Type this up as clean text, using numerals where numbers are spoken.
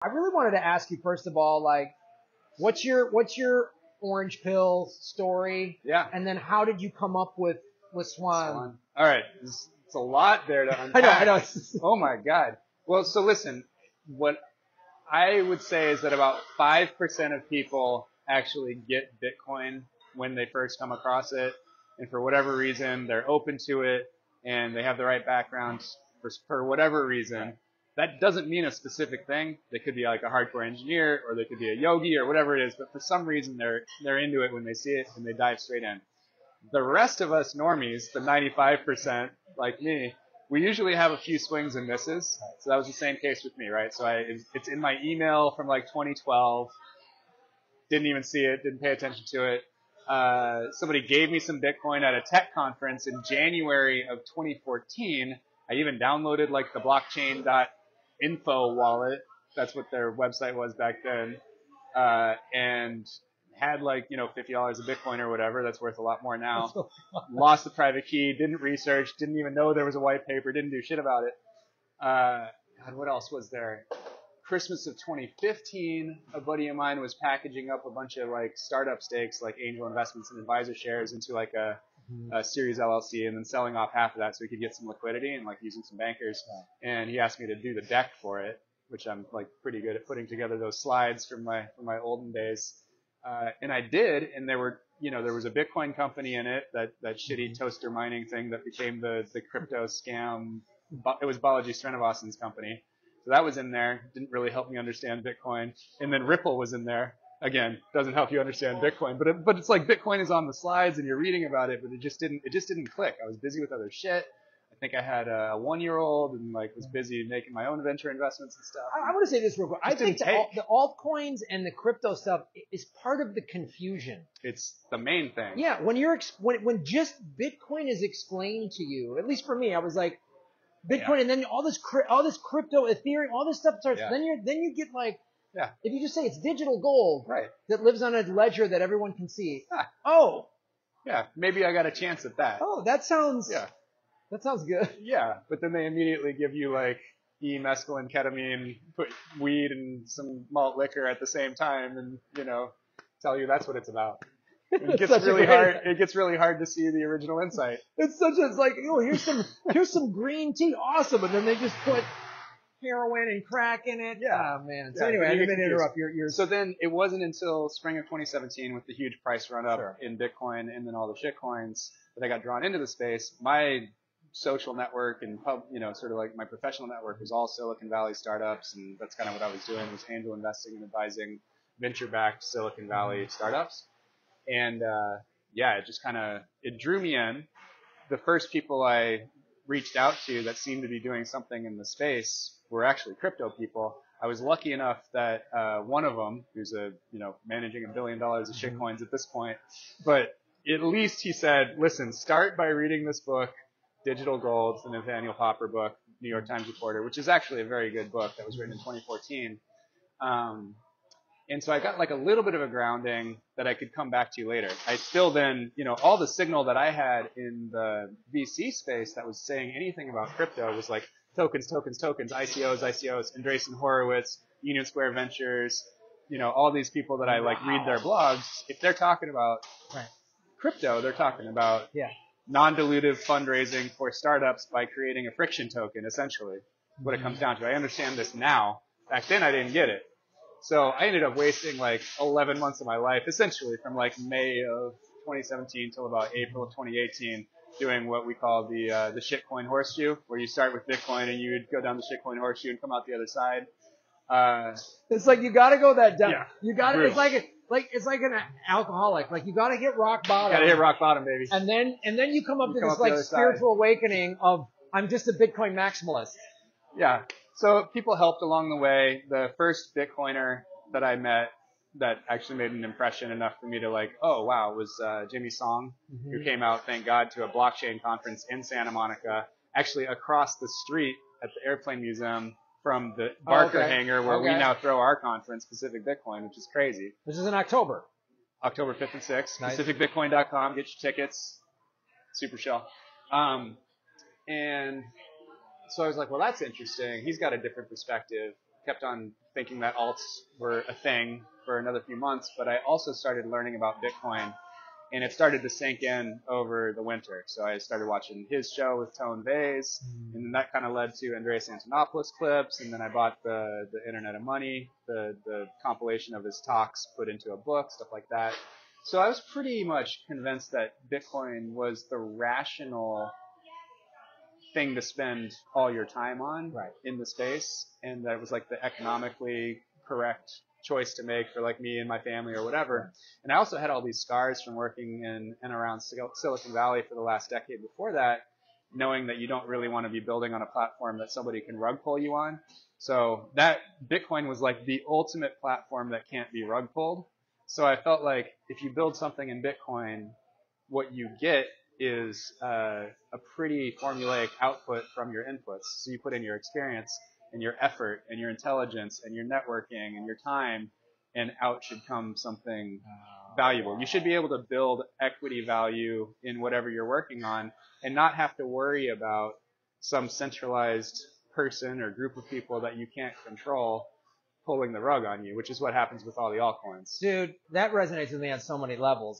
I really wanted to ask you, first of all, like, what's your orange pill story? Yeah. And then how did you come up with Swan? All right. It's a lot there to unpack. I know. Oh my God. Well, so listen, what I would say is that about 5% of people actually get Bitcoin when they first come across it. And for whatever reason, they're open to it and they have the right background for whatever reason. That doesn't mean a specific thing. They could be like a hardcore engineer or they could be a yogi or whatever it is. But for some reason, they're into it when they see it and they dive straight in. The rest of us normies, the 95% like me, we usually have a few swings and misses. So that was the same case with me, right? So it's in my email from like 2012. Didn't even see it. Didn't pay attention to it. Somebody gave me some Bitcoin at a tech conference in January of 2014. I even downloaded like the blockchain.info wallet. That's what their website was back then. And had like, $50 of Bitcoin or whatever. That's worth a lot more now. Lost the private key, didn't research, didn't even know there was a white paper, didn't do shit about it. God, what else was there? Christmas of 2015, a buddy of mine was packaging up a bunch of like startup stakes, like angel investments and advisor shares into like a Series LLC and then selling off half of that so he could get some liquidity and like using some bankers. And he asked me to do the deck for it, which I'm like pretty good at putting together those slides from my olden days. And I did, and there was a Bitcoin company in it, that shitty toaster mining thing that became the crypto scam. It was Balaji Srinivasan's company. So that was in there. Didn't really help me understand Bitcoin. And then Ripple was in there. Again, doesn't help you understand Bitcoin. But it's like Bitcoin is on the slides and you're reading about it, but it just didn't click. I was busy with other shit. I think I had a 1-year-old and like was busy making my own venture investments and stuff. I want to say this real quick. I think the altcoins and the crypto stuff is part of the confusion. It's the main thing. Yeah, when just Bitcoin is explained to you, at least for me, I was like, Bitcoin, and then all this crypto, Ethereum, all this stuff starts. Yeah. Then you get like, if you just say it's digital gold, right, that lives on a ledger that everyone can see. Oh, yeah, maybe I got a chance at that. Oh, that sounds good. Yeah, but then they immediately give you like mescaline, ketamine, put weed and some malt liquor at the same time, and tell you that's what it's about. It gets really hard to see the original insight. It's like, here's some green tea, awesome, and then they just put heroin and crack in it. Yeah. Oh man. So anyway, I didn't mean to interrupt your. So then it wasn't until spring of 2017 with the huge price run up in Bitcoin and then all the shit coins that I got drawn into the space. My social network and sort of like my professional network was all Silicon Valley startups, and that's kind of what I was doing, was angel investing and advising venture-backed Silicon Valley startups. And it drew me in. The first people I reached out to that seemed to be doing something in the space were actually crypto people. I was lucky enough that one of them, who's managing $1 billion of shitcoins at this point, but at least he said, listen, start by reading this book, Digital Gold, the Nathaniel Popper book, New York Times reporter, which is actually a very good book that was written in 2014. And so I got like a little bit of a grounding that I could come back to later. I still then, all the signal that I had in the VC space that was saying anything about crypto was like tokens, ICOs, Andreessen Horowitz, Union Square Ventures, all these people that I like read their blogs. If they're talking about crypto, they're talking about non-dilutive fundraising for startups by creating a friction token, essentially, what it comes down to. I understand this now. Back then I didn't get it. So I ended up wasting like 11 months of my life, essentially from like May of 2017 till about April of 2018, doing what we call the shitcoin horseshoe, where you start with Bitcoin and you would go down the shitcoin horseshoe and come out the other side. It's like you got to go that down. Yeah, you got to. It's like an alcoholic. Like you got to hit rock bottom. Got to hit rock bottom, baby. And then you come up to this like spiritual awakening of I'm just a Bitcoin maximalist. Yeah. So people helped along the way. The first Bitcoiner that I met that actually made an impression enough for me to like, oh wow, was Jimmy Song, who came out, thank God, to a blockchain conference in Santa Monica, actually across the street at the Airplane Museum from the Barker hangar where we now throw our conference, Pacific Bitcoin, which is crazy. This is in October. October 5th and 6th. Nice. PacificBitcoin.com. Get your tickets. Super shell. And so I was like, well, that's interesting. He's got a different perspective. Kept on thinking that alts were a thing for another few months, but I also started learning about Bitcoin, and it started to sink in over the winter. So I started watching his show with Tone Vays, and then that kind of led to Andreas Antonopoulos clips, and then I bought the Internet of Money, the compilation of his talks put into a book, stuff like that. So I was pretty much convinced that Bitcoin was the rational thing to spend all your time on in the space, and that it was like the economically correct choice to make for like me and my family or whatever. And I also had all these scars from working in and around Silicon Valley for the last decade before that, knowing that you don't really want to be building on a platform that somebody can rug pull you on. So that Bitcoin was like the ultimate platform that can't be rug pulled. So I felt like if you build something in Bitcoin, what you get is a pretty formulaic output from your inputs. So you put in your experience and your effort and your intelligence and your networking and your time, and out should come something valuable. You should be able to build equity value in whatever you're working on and not have to worry about some centralized person or group of people that you can't control pulling the rug on you, which is what happens with all the altcoins. Dude, that resonates with me on so many levels.